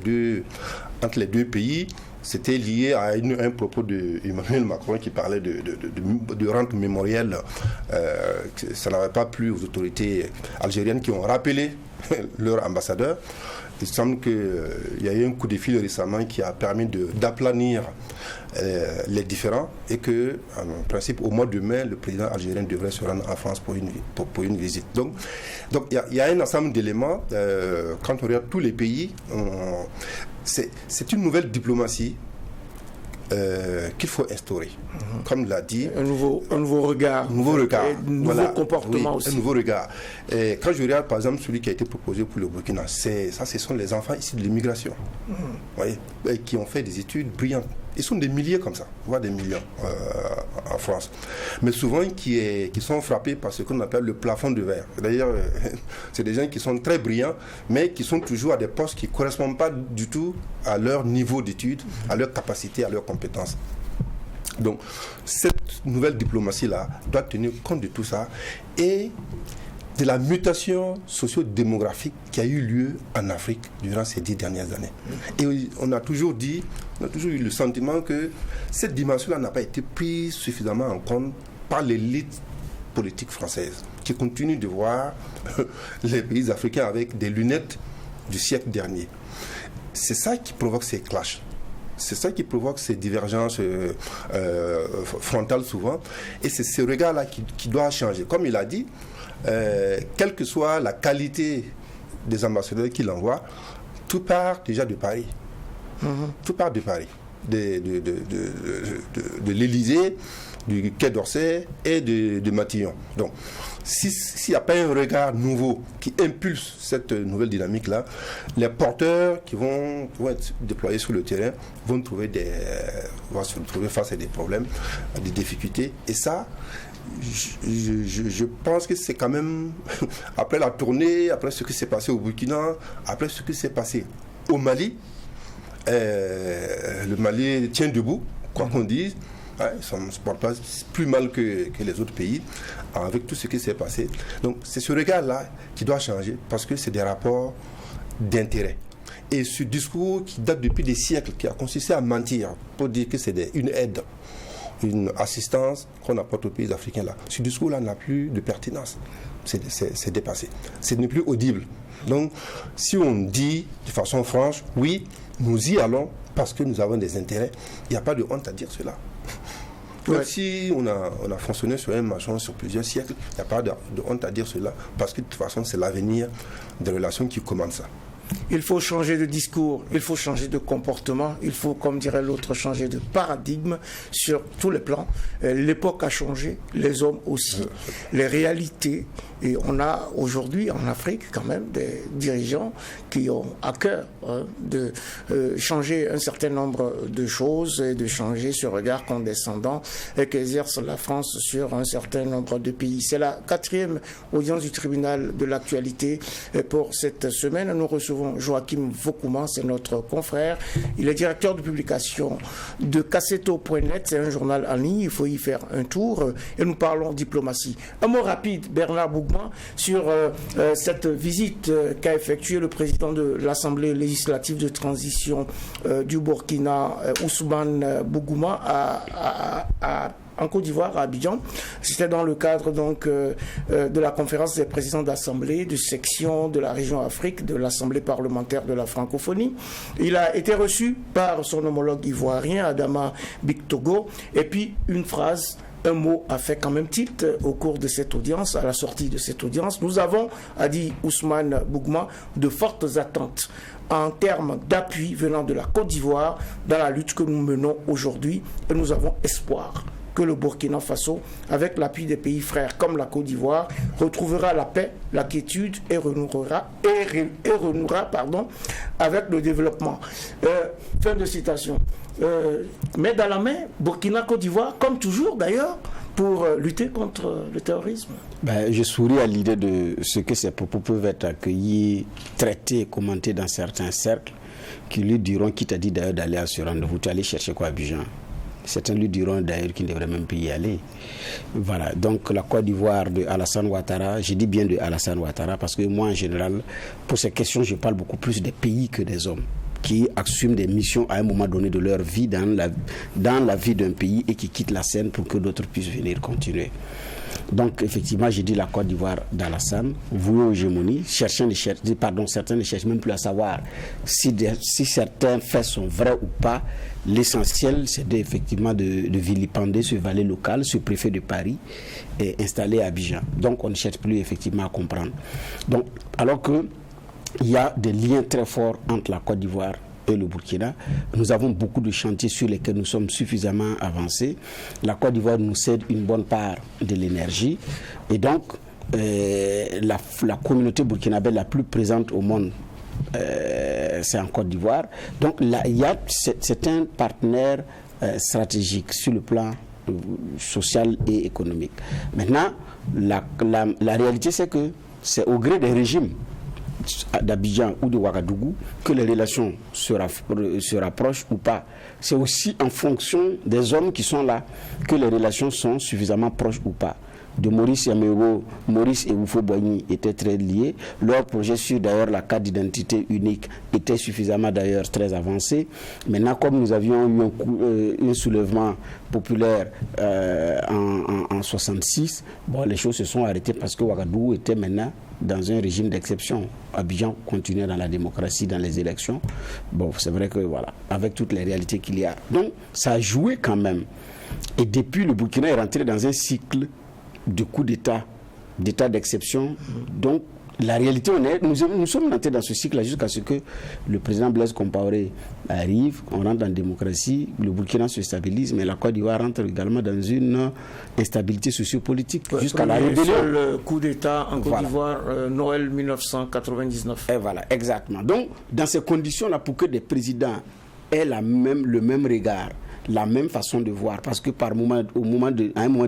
deux pays, c'était lié à un propos d'Emmanuel Macron qui parlait de rente mémorielle. Ça n'avait pas plu aux autorités algériennes qui ont rappelé leur ambassadeur. Il semble qu'il y a eu un coup de fil récemment qui a permis d'aplanir les différends et que, en principe, au mois de mai, le président algérien devrait se rendre en France pour une visite. Donc il y a un ensemble d'éléments. Quand on regarde tous les pays, c'est une nouvelle diplomatie qu'il faut instaurer. Comme l'a dit, un nouveau regard, un nouveau comportement aussi. Un nouveau regard. Et quand je regarde par exemple celui qui a été proposé pour le Burkina, ce sont les enfants issus de l'immigration, qui ont fait des études brillantes. Ils sont des milliers comme ça, voire des millions en France. Mais souvent qui sont frappés par ce qu'on appelle le plafond de verre. D'ailleurs, c'est des gens qui sont très brillants, mais qui sont toujours à des postes qui ne correspondent pas du tout à leur niveau d'études, à leur capacité, à leurs compétences. Donc, cette nouvelle diplomatie-là doit tenir compte de tout ça et de la mutation socio-démographique qui a eu lieu en Afrique durant ces 10 dernières années. Et on a toujours eu le sentiment que cette dimension-là n'a pas été prise suffisamment en compte par l'élite politique française, qui continue de voir les pays africains avec des lunettes du siècle dernier. C'est ça qui provoque ces clashs. C'est ça qui provoque ces divergences frontales souvent. Et c'est ce regard-là qui doit changer. Comme il a dit, quelle que soit la qualité des ambassadeurs qu'il envoie, tout part déjà de Paris. Tout part de Paris, de l'Élysée, du Quai d'Orsay et de Matignon. Donc, s'il n'y a pas un regard nouveau qui impulse cette nouvelle dynamique-là, les porteurs qui vont être déployés sur le terrain vont se retrouver face à des problèmes, à des difficultés. Et ça, je pense que c'est quand même, après la tournée, après ce qui s'est passé au Burkina, après ce qui s'est passé au Mali, le Mali tient debout, quoi qu'on dise. Ça ne se porte pas plus mal que les autres pays avec tout ce qui s'est passé. Donc c'est ce regard-là qui doit changer parce que c'est des rapports d'intérêt. Et ce discours qui date depuis des siècles, qui a consisté à mentir pour dire que c'est une aide, une assistance qu'on apporte aux pays africains là, ce discours-là n'a plus de pertinence. C'est dépassé. Ce n'est plus audible. Donc si on dit de façon franche, oui, nous y allons parce que nous avons des intérêts, il n'y a pas de honte à dire cela. Même si on a fonctionné sur un marché sur plusieurs siècles, il n'y a pas de honte à dire cela, parce que de toute façon, c'est l'avenir des relations qui commande ça. Il faut changer de discours, il faut changer de comportement, il faut, comme dirait l'autre, changer de paradigme sur tous les plans. L'époque a changé, les hommes aussi, les réalités. Et on a aujourd'hui en Afrique quand même des dirigeants qui ont à cœur de changer un certain nombre de choses et de changer ce regard condescendant qu'exerce la France sur un certain nombre de pays. C'est la 4e audience du tribunal de l'actualité pour cette semaine. Nous recevons Joachim Vokouma, c'est notre confrère. Il est directeur de publication de Cassetto.net, c'est un journal en ligne, il faut y faire un tour. Et nous parlons diplomatie. Un mot rapide, Bernard Bougma, sur cette visite qu'a effectuée le président de l'Assemblée législative de transition du Burkina, Ousmane Bougouma, en Côte d'Ivoire, à Abidjan. C'était dans le cadre donc de la conférence des présidents d'assemblée, de section de la région Afrique, de l'Assemblée parlementaire de la francophonie. Il a été reçu par son homologue ivoirien, Adama Bictogo, et puis une phrase un mot a fait quand même tilt au cours de cette audience, à la sortie de cette audience. Nous avons, a dit Ousmane Bougma, de fortes attentes en termes d'appui venant de la Côte d'Ivoire dans la lutte que nous menons aujourd'hui, et nous avons espoir que le Burkina Faso, avec l'appui des pays frères comme la Côte d'Ivoire, retrouvera la paix, la quiétude et renouera avec le développement. Fin de citation. Mais dans la main, Burkina-Côte d'Ivoire, comme toujours d'ailleurs, pour lutter contre le terrorisme. Je souris à l'idée de ce que ces propos peuvent être accueillis, traités et commentés dans certains cercles qui lui diront, qui t'a dit d'ailleurs d'aller à ce rendez-vous, tu es allé chercher quoi à Abidjan? Certains lui diront d'ailleurs qu'il ne devrait même plus y aller. Voilà, donc la Côte d'Ivoire de Alassane Ouattara, je dis bien de Alassane Ouattara parce que moi en général, pour ces questions, je parle beaucoup plus des pays que des hommes qui assument des missions à un moment donné de leur vie dans la vie d'un pays et qui quittent la scène pour que d'autres puissent venir continuer. Donc effectivement, j'ai dit la Côte d'Ivoire d'Alassane, vouée aux hégémonies, certains ne cherchent même plus à savoir si certains faits sont vrais ou pas. L'essentiel, c'est effectivement de vilipender ce valet local, ce préfet de Paris, et installé à Abidjan. Donc on ne cherche plus effectivement à comprendre. Donc, alors que il y a des liens très forts entre la Côte d'Ivoire et le Burkina. Nous avons beaucoup de chantiers sur lesquels nous sommes suffisamment avancés. La Côte d'Ivoire nous cède une bonne part de l'énergie. Et donc, la communauté burkinabé la plus présente au monde, c'est en Côte d'Ivoire. Donc, là, c'est un partenaire stratégique sur le plan social et économique. Maintenant, la réalité, c'est que c'est au gré des régimes d'Abidjan ou de Ouagadougou que les relations se rapprochent ou pas. C'est aussi en fonction des hommes qui sont là que les relations sont suffisamment proches ou pas. De Maurice Yamégo, Maurice et Oufo Boigny étaient très liés. Leur projet sur d'ailleurs la carte d'identité unique était suffisamment d'ailleurs très avancé. Maintenant, comme nous avions eu un soulèvement populaire en 66, les choses se sont arrêtées parce que Ouagadougou était maintenant dans un régime d'exception. Abidjan continuait dans la démocratie, dans les élections. C'est vrai que voilà, avec toutes les réalités qu'il y a. Donc, ça a joué quand même. Et depuis, le Burkina est rentré dans un cycle de coup d'état d'exception. Donc, la réalité, nous sommes rentrés dans ce cycle jusqu'à ce que le président Blaise Compaoré arrive, on rentre dans la démocratie, le Burkina se stabilise, mais la Côte d'Ivoire rentre également dans une instabilité sociopolitique jusqu'à la rébellion. Le coup d'état en Côte d'Ivoire, Noël 1999. Et voilà, exactement. Donc, dans ces conditions-là, pour que des présidents aient le même regard, la même façon de voir, parce que à un moment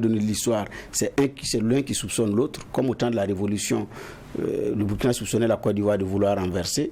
donné de l'histoire, c'est l'un qui soupçonne l'autre, comme au temps de la Révolution, le Burkina soupçonnait la Côte d'Ivoire de vouloir renverser.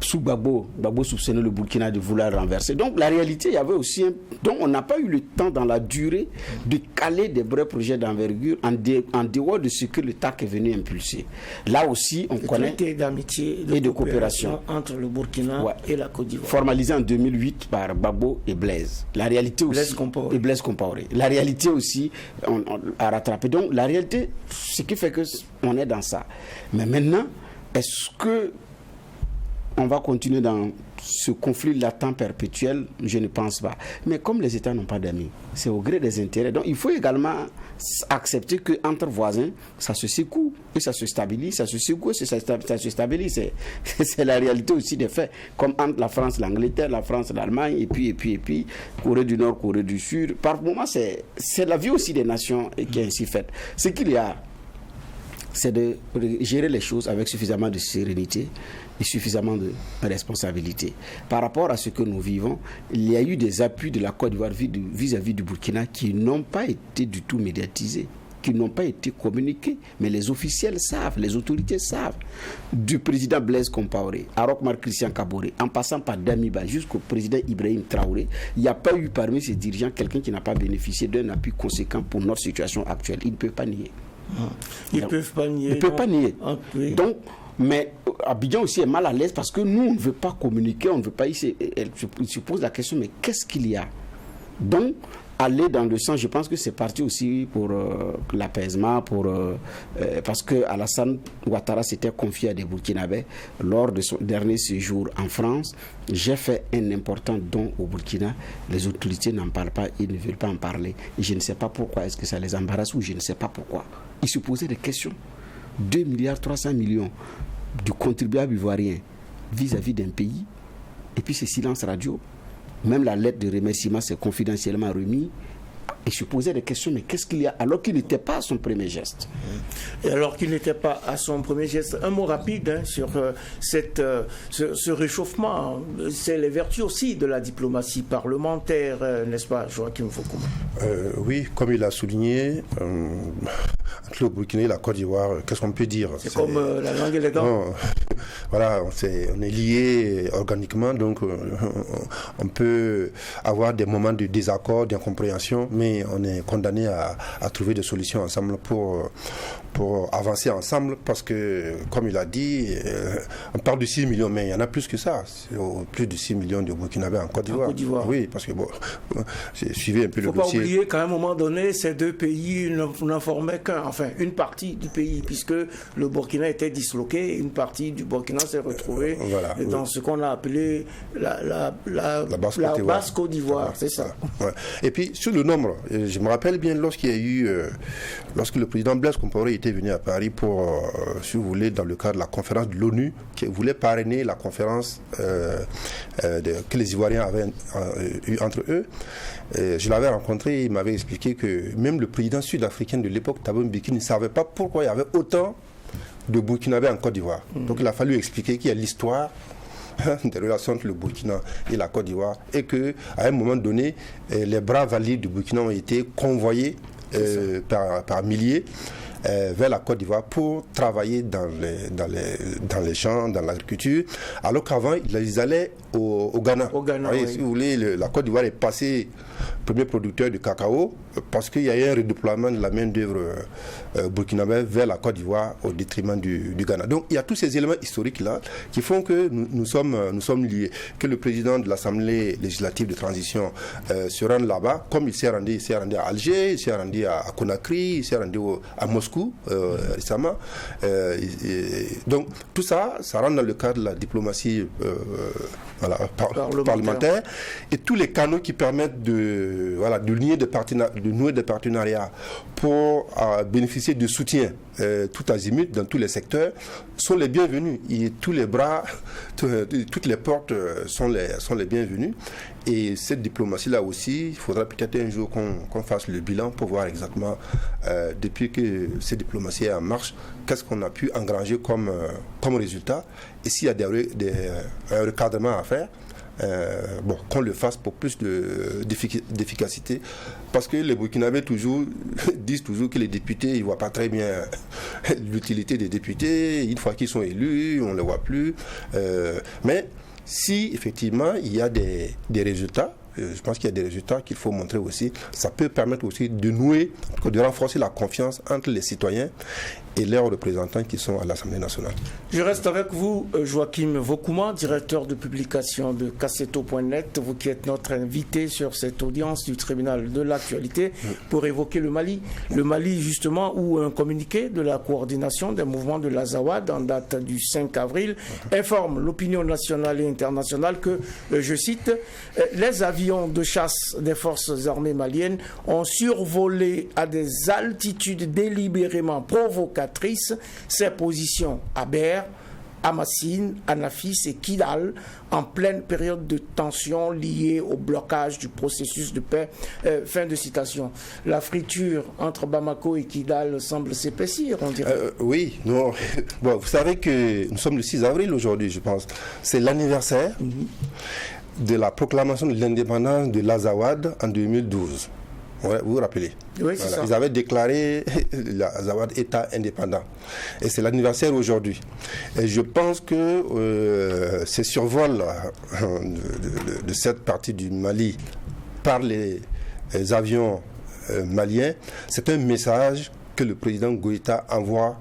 Sous Gbagbo soupçonnait le Burkina de vouloir renverser. Donc la réalité, il y avait aussi donc on n'a pas eu le temps dans la durée de caler des vrais projets d'envergure en dehors de ce que le TAC est venu impulser. Là aussi, on connaît traité d'amitié et de coopération entre le Burkina et la Côte d'Ivoire. Formalisé en 2008 par Gbagbo et Blaise. La réalité aussi et Blaise Compaoré. La réalité aussi, on a rattrapé. Donc la réalité, ce qui fait que on est dans ça. Mais maintenant, est-ce que on va continuer dans ce conflit latent perpétuel? Je ne pense pas. Mais comme les États n'ont pas d'amis, c'est au gré des intérêts. Donc il faut également accepter qu'entre voisins, ça se secoue et ça se stabilise, ça se secoue et ça se stabilise. C'est la réalité aussi des faits. Comme entre la France, l'Angleterre, la France, l'Allemagne, et puis, Corée du Nord, Corée du Sud. Par moment, c'est la vie aussi des nations qui est ainsi faite. Ce qu'il y a, c'est de gérer les choses avec suffisamment de sérénité et suffisamment de responsabilité. Par rapport à ce que nous vivons, il y a eu des appuis de la Côte d'Ivoire vis-à-vis du Burkina qui n'ont pas été du tout médiatisés, qui n'ont pas été communiqués, mais les officiels savent, les autorités savent. Du président Blaise Compaoré à Roch-Marc Christian Kaboré, en passant par Damiba jusqu'au président Ibrahim Traoré, il n'y a pas eu parmi ces dirigeants quelqu'un qui n'a pas bénéficié d'un appui conséquent pour notre situation actuelle. Ils ne peuvent pas nier. Ils ne peuvent pas nier. Ils ne peuvent pas nier. Oui. Donc, mais Abidjan aussi est mal à l'aise parce que nous, on ne veut pas communiquer, on ne veut pas. Elle se pose la question, mais qu'est-ce qu'il y a? Donc, aller dans le sens, je pense que c'est parti aussi pour l'apaisement, parce que Alassane Ouattara s'était confié à des Burkinabés lors de son dernier séjour en France. J'ai fait un important don au Burkina. Les autorités n'en parlent pas, ils ne veulent pas en parler. Et je ne sais pas pourquoi, est-ce que ça les embarrasse ou je ne sais pas pourquoi. Ils se posaient des questions. 2 milliards 300 millions du contribuable ivoirien vis-à-vis d'un pays, et puis c'est silence radio. Même la lettre de remerciement s'est confidentiellement remise. Et se posait des questions, mais qu'est-ce qu'il y a alors qu'il n'était pas à son premier geste? Et alors qu'il n'était pas à son premier geste, un mot rapide sur ce réchauffement. C'est les vertus aussi de la diplomatie parlementaire, n'est-ce pas, Joachim Foucault? Oui, comme il a souligné, entre le Burkina et la Côte d'Ivoire, qu'est-ce qu'on peut dire? C'est comme la langue et les dents. Non, voilà, on est liés organiquement, donc on peut avoir des moments de désaccord, d'incompréhension, mais on est condamné à trouver des solutions ensemble pour avancer ensemble, parce que, comme il a dit, on parle de 6 millions, mais il y en a plus que ça. C'est plus de 6 millions de Burkinabés en Côte d'Ivoire. Oui, parce que bon, j'ai suivi un peu le dossier. Il ne faut pas oublier qu'à un moment donné, ces deux pays n'en formaient une partie du pays, puisque le Burkina était disloqué, une partie du Burkina s'est retrouvée dans ce qu'on a appelé la basse Côte d'Ivoire, c'est ça. Ouais. Et puis, sur le nombre, je me rappelle bien lorsque le président Blaise Compaoré était venu à Paris pour, si vous voulez, dans le cadre de la conférence de l'ONU, qui voulait parrainer la conférence que les Ivoiriens avaient eue entre eux. Je l'avais rencontré, il m'avait expliqué que même le président sud-africain de l'époque, Thabo Mbeki, ne savait pas pourquoi il y avait autant de Burkinabés en Côte d'Ivoire. Donc il a fallu expliquer qu'il y a l'histoire des relations entre le Burkina et la Côte d'Ivoire, et qu'à un moment donné, les bras valides du Burkina ont été convoyés par milliers vers la Côte d'Ivoire pour travailler dans les champs, dans l'agriculture, alors qu'avant, ils allaient au Ghana. Oui. Si vous voulez, la Côte d'Ivoire est passée premier producteur de cacao parce qu'il y a eu un redéploiement de la main-d'œuvre burkinabé vers la Côte d'Ivoire au détriment du Ghana. Donc il y a tous ces éléments historiques-là qui font que nous sommes liés. Que le président de l'Assemblée législative de transition se rende là-bas, comme il s'est rendu à Alger, il s'est rendu à Conakry, il s'est rendu à Moscou récemment. Donc tout ça rentre dans le cadre de la diplomatie parlementaire, et tous les canaux qui permettent de nouer des partenariats pour bénéficier de soutien tout azimut dans tous les secteurs sont les bienvenus. Et tous les bras, toutes les portes sont les bienvenus. Et cette diplomatie-là aussi, il faudra peut-être un jour qu'on fasse le bilan pour voir exactement, depuis que cette diplomatie est en marche, qu'est-ce qu'on a pu engranger comme résultat. Et s'il y a un recadrement à faire, qu'on le fasse pour plus d'efficacité, parce que les Burkinabés disent toujours que les députés, ils ne voient pas très bien l'utilité des députés. Une fois qu'ils sont élus, on ne les voit plus. Mais si effectivement il y a des résultats, je pense qu'il y a des résultats qu'il faut montrer aussi. Ça peut permettre aussi de renforcer la confiance entre les citoyens et leurs représentants qui sont à l'Assemblée nationale. Je reste avec vous, Joachim Vokouma, directeur de publication de Cassetto.net, vous qui êtes notre invité sur cette audience du tribunal de l'actualité pour évoquer le Mali. Le Mali, justement, où un communiqué de la coordination des mouvements de l'Azawad en date du 5 avril informe l'opinion nationale et internationale que, je cite, les avions de chasse des forces armées maliennes ont survolé à des altitudes délibérément provocatrices ces positions à Ber, à Massine, à Nafis et Kidal en pleine période de tension liée au blocage du processus de paix. Fin de citation. La friture entre Bamako et Kidal semble s'épaissir, on dirait. Oui, non. Bon, vous savez que nous sommes le 6 avril aujourd'hui, je pense. C'est l'anniversaire de la proclamation de l'indépendance de l'Azawad en 2012. Ouais, vous vous rappelez? Oui, c'est ça. Ils avaient déclaré l'Azawad État indépendant. Et c'est l'anniversaire aujourd'hui. Et je pense que ces survols de cette partie du Mali par les avions maliens, c'est un message que le président Goïta envoie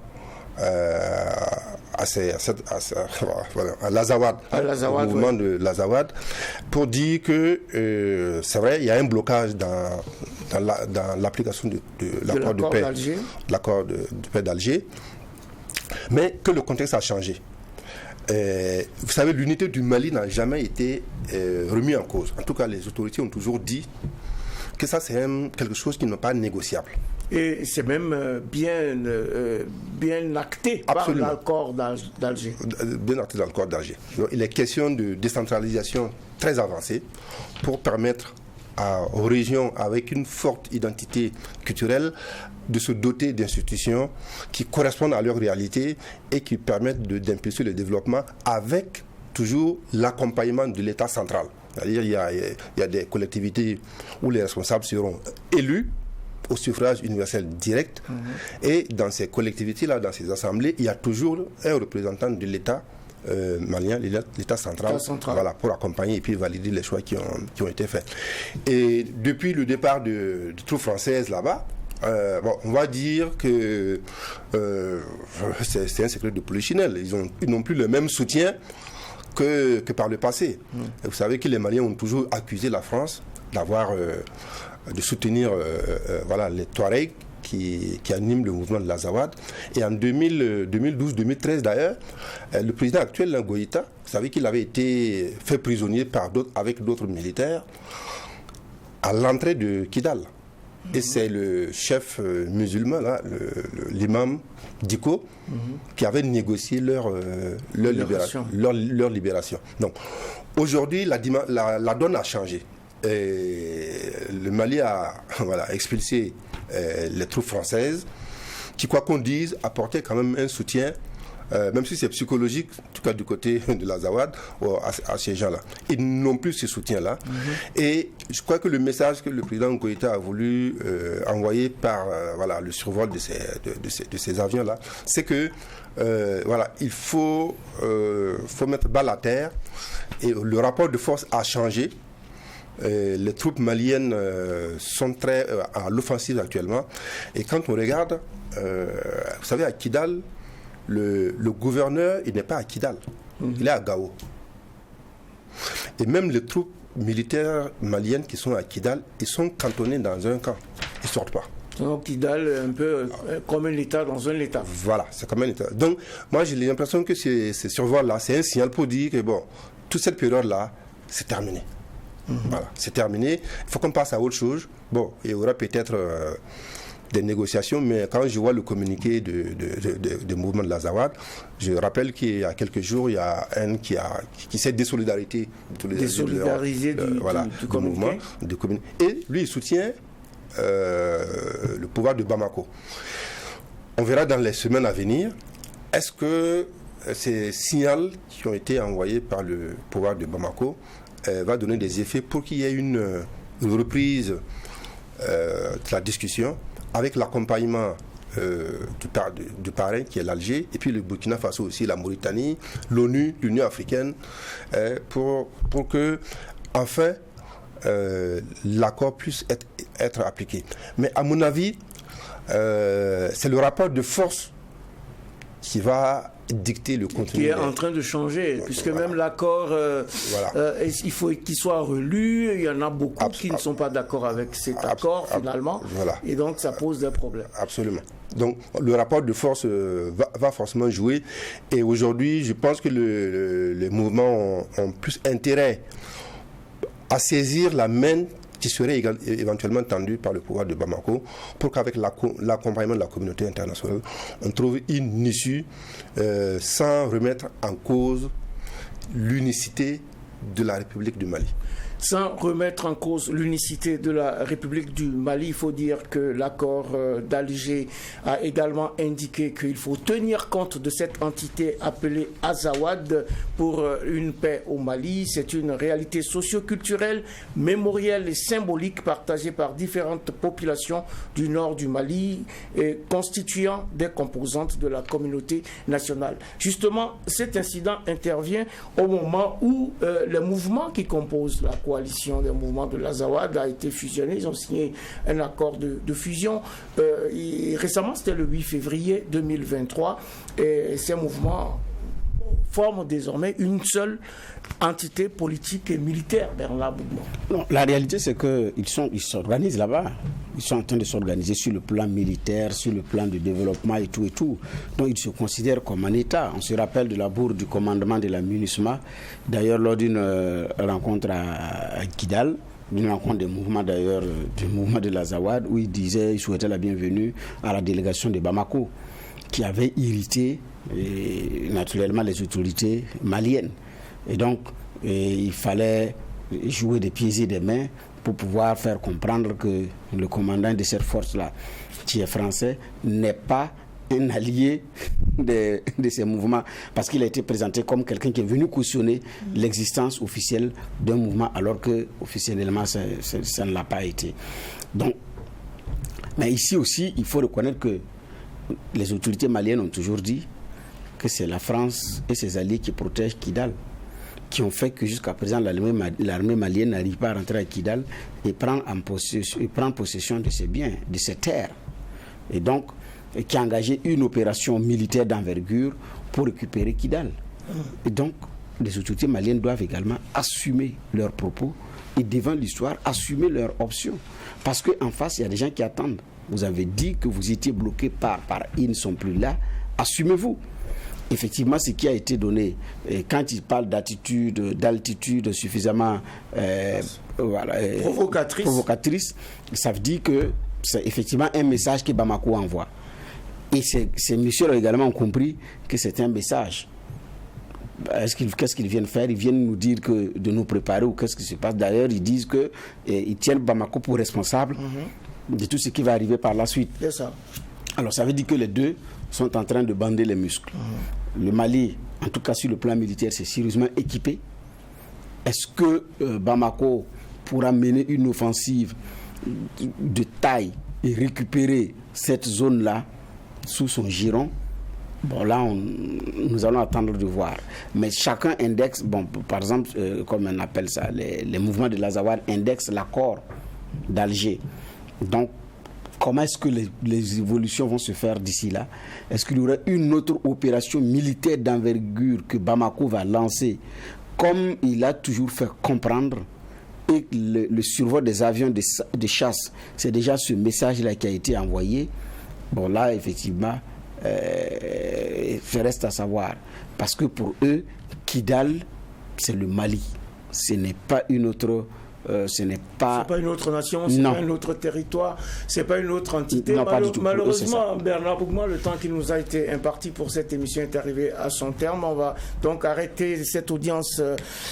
à l'Azawad, au mouvement de l'Azawad, pour dire que c'est vrai, il y a un blocage dans l'application de l'accord de paix, l'accord de paix d'Alger, mais que le contexte a changé. Vous savez, l'unité du Mali n'a jamais été remise en cause. En tout cas, les autorités ont toujours dit que ça, c'est quelque chose qui n'est pas négociable. Et c'est même bien acté par l'accord d'Alger. Bien acté dans l'accord d'Alger. Il est question de décentralisation très avancée pour permettre aux régions avec une forte identité culturelle de se doter d'institutions qui correspondent à leur réalité et qui permettent d'impulser le développement avec toujours l'accompagnement de l'État central. C'est-à-dire il y a des collectivités où les responsables seront élus au suffrage universel direct, et dans ces collectivités-là, dans ces assemblées, il y a toujours un représentant de l'État malien, l'État central, voilà, pour accompagner et puis valider les choix qui ont été faits. Et depuis le départ de troupes françaises là-bas, on va dire que c'est un secret de polichinelle. Ils n'ont plus le même soutien que par le passé. Et vous savez que les Maliens ont toujours accusé la France de soutenir les Touaregs qui animent le mouvement de l'Azawad. Et en 2012-2013 d'ailleurs, le président actuel, Goïta, vous savez qu'il avait été fait prisonnier avec d'autres militaires à l'entrée de Kidal. Et c'est le chef musulman, là, l'imam Diko, qui avait négocié leur libération. Donc, aujourd'hui, la donne a changé. Et le Mali a expulsé les troupes françaises, qui, quoi qu'on dise, apportaient quand même un soutien, même si c'est psychologique, en tout cas du côté de l'Azawad, à ces gens-là. Ils n'ont plus ce soutien-là. Et je crois que le message que le président Goïta a voulu envoyer par le survol de ces avions-là, c'est que il faut mettre balle à terre. Et le rapport de force a changé. Les troupes maliennes sont très à l'offensive actuellement. Et quand on regarde, vous savez, à Kidal, le gouverneur, il n'est pas à Kidal, il est à Gao. Et même les troupes militaires maliennes qui sont à Kidal, ils sont cantonnés dans un camp, ils ne sortent pas. Donc Kidal est un peu comme un État dans un État. Voilà, c'est comme un État. Donc moi j'ai l'impression que ces survols-là, c'est un signal pour dire que toute cette période-là, c'est terminé. Voilà, c'est terminé. Il faut qu'on passe à autre chose. Il y aura peut-être des négociations, mais quand je vois le communiqué du mouvement de l'Azawad, je rappelle qu'il y a quelques jours, il y a un qui s'est désolidarisé du mouvement. Et lui, il soutient le pouvoir de Bamako. On verra dans les semaines à venir, est-ce que ces signaux qui ont été envoyés par le pouvoir de Bamako va donner des effets pour qu'il y ait une reprise de la discussion avec l'accompagnement du parrain qui est l'Alger, et puis le Burkina Faso aussi, la Mauritanie, l'ONU, l'Union africaine, pour que enfin l'accord puisse être appliqué. Mais à mon avis, c'est le rapport de force qui va dicter le contenu. Qui est en train de changer, puisque même l'accord, il faut qu'il soit relu. Il y en a beaucoup qui ne sont pas d'accord avec cet accord, finalement. Et donc, ça pose des problèmes. Absolument. Donc, le rapport de force va forcément jouer. Et aujourd'hui, je pense que les mouvements ont plus intérêt à saisir la main qui serait éventuellement tendue par le pouvoir de Bamako, pour qu'avec l'accompagnement de la communauté internationale, on trouve une issue sans remettre en cause l'unicité de la République du Mali. Sans remettre en cause l'unicité de la République du Mali, il faut dire que l'accord d'Alger a également indiqué qu'il faut tenir compte de cette entité appelée Azawad pour une paix au Mali. C'est une réalité socio-culturelle, mémorielle et symbolique partagée par différentes populations du nord du Mali et constituant des composantes de la communauté nationale. Justement, cet incident intervient au moment où les mouvements qui composent la coalition coalition des mouvements de l'Azawad a été fusionnée. Ils ont signé un accord de fusion. Et récemment, c'était le 8 février 2023. Et ces mouvements forment désormais une seule entité politique et militaire, Bernard Bougma. Non, la réalité, c'est qu'ils s'organisent là-bas. Ils sont en train de s'organiser sur le plan militaire, sur le plan du développement et tout et tout. Donc, ils se considèrent comme un État. On se rappelle de la bourre du commandement de la MINUSMA. D'ailleurs, lors d'une rencontre à Kidal, une rencontre des mouvements d'ailleurs, du mouvement de l'Azawad, où il souhaitait la bienvenue à la délégation de Bamako, qui avait irrité naturellement les autorités maliennes. Et donc, il fallait jouer des pieds et des mains pour pouvoir faire comprendre que le commandant de cette force-là, qui est français, n'est pas un allié de ces mouvements, parce qu'il a été présenté comme quelqu'un qui est venu cautionner l'existence officielle d'un mouvement, alors que officiellement ça ne l'a pas été. Donc, mais ici aussi, il faut reconnaître que les autorités maliennes ont toujours dit que c'est la France et ses alliés qui protègent Kidal, qui ont fait que jusqu'à présent l'armée malienne n'arrive pas à rentrer à Kidal et prendre possession de ses biens, de ses terres. Et donc, qui a engagé une opération militaire d'envergure pour récupérer Kidal. Et donc, les autorités maliennes doivent également assumer leurs propos et devant l'histoire, assumer leurs options. Parce qu'en face, il y a des gens qui attendent. Vous avez dit que vous étiez bloqué par ils ne sont plus là. Assumez-vous. Effectivement, ce qui a été donné, quand ils parlent d'altitude suffisamment provocatrice, ça veut dire que c'est effectivement un message que Bamako envoie. Et ces messieurs ont également compris que c'est un message. Qu'est-ce qu'ils viennent faire? Ils viennent nous dire de nous préparer ou qu'est-ce qui se passe? D'ailleurs, ils disent qu'ils tiennent Bamako pour responsable de tout ce qui va arriver par la suite. C'est ça. Alors, ça veut dire que les deux sont en train de bander les muscles. Le Mali, en tout cas sur le plan militaire, c'est sérieusement équipé. Est-ce que Bamako pourra mener une offensive de taille et récupérer cette zone-là sous son giron? Bon, là, nous allons attendre de voir. Mais chacun indexe, par exemple, comme on appelle ça, les mouvements de l'Azawad indexent l'accord d'Alger. Donc, comment est-ce que les évolutions vont se faire d'ici là? Est-ce qu'il y aura une autre opération militaire d'envergure que Bamako va lancer, comme il a toujours fait comprendre, et le survol des avions de chasse, c'est déjà ce message-là qui a été envoyé? Bon, là, effectivement, ça reste à savoir. Parce que pour eux, Kidal, c'est le Mali. Ce n'est pas une autre... c'est pas une autre nation, c'est pas un autre territoire, c'est pas une autre entité. Non, Malheureusement, Bernard Bougma, le temps qui nous a été imparti pour cette émission est arrivé à son terme. On va donc arrêter cette audience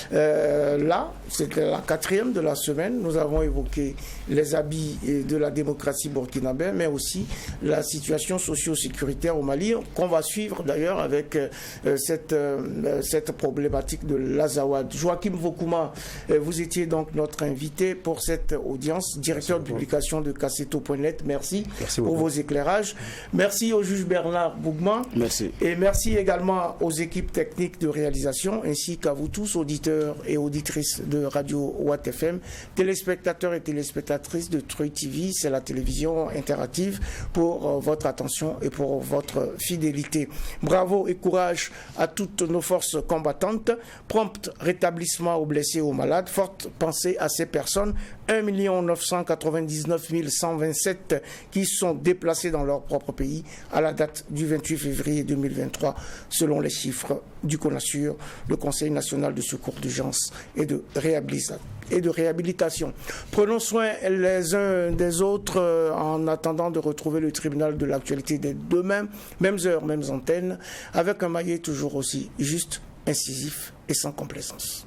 là. C'était la 4e de la semaine. Nous avons évoqué les habits de la démocratie burkinabé, mais aussi la situation socio-sécuritaire au Mali, qu'on va suivre d'ailleurs avec cette problématique de l'Azawad. Joachim Vokouma, vous étiez donc notre invité pour cette audience, directeur de publication de Kasseto.net. Merci pour vos éclairages. Merci au juge Bernard Bougma. Merci. Et merci également aux équipes techniques de réalisation, ainsi qu'à vous tous, auditeurs et auditrices de Radio Watt FM, téléspectateurs et téléspectatrices de Troy TV. C'est la télévision interactive, pour votre attention et pour votre fidélité. Bravo et courage à toutes nos forces combattantes. Prompt rétablissement aux blessés et aux malades. Forte pensée à ces personnes, 1 999 127 qui sont déplacés dans leur propre pays à la date du 28 février 2023, selon les chiffres du CONASUR, le Conseil national de secours d'urgence et de réhabilitation. Prenons soin les uns des autres en attendant de retrouver le tribunal de l'actualité dès demain, mêmes heures, mêmes antennes, avec un maillet toujours aussi juste, incisif et sans complaisance.